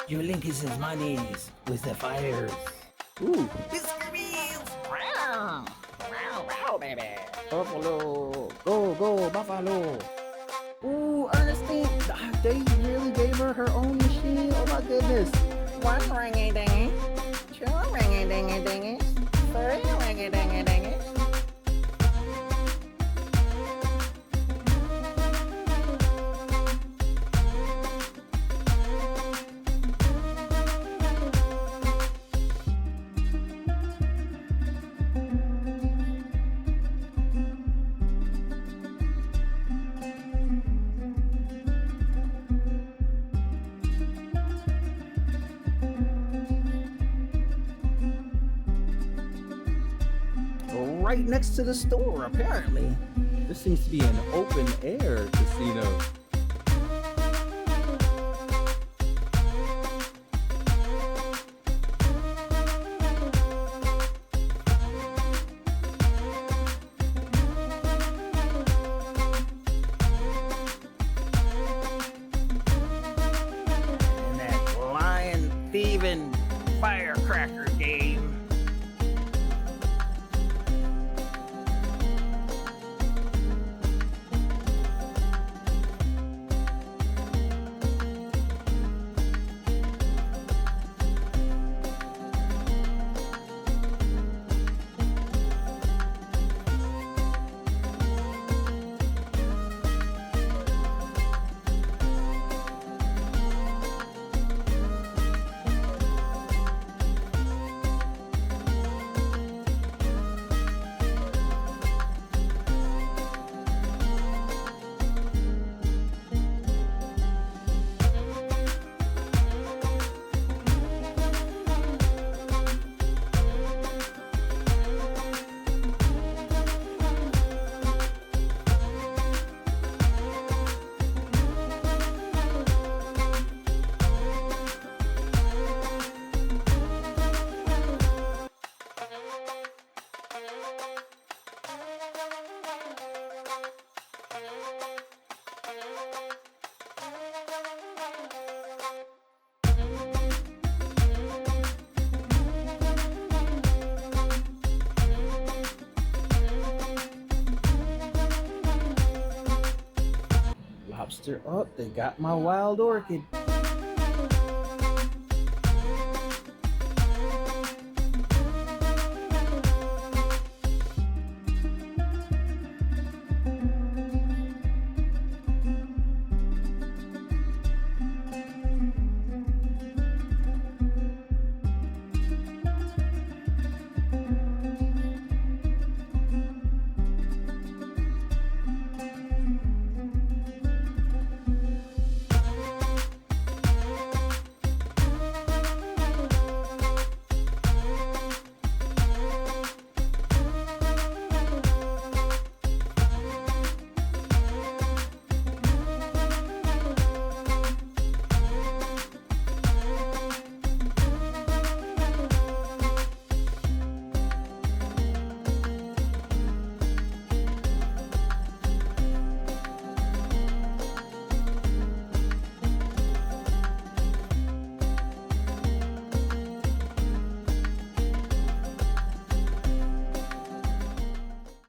Your link is his monies with the fires. Ooh, Mr. Beals! Wow! Wow, wow, baby! Buffalo. Go, go, Buffalo. Ooh, Ernestine. They really gave her her own machine. Oh my goodness. One ringy-dingy, two ringy-dingy-dingies, three ringy-dingy-dingies. Right next to the store, apparently. This seems to be an open air casino. And that lion thieving firecracker game. Lobster up. They got my wild orchid.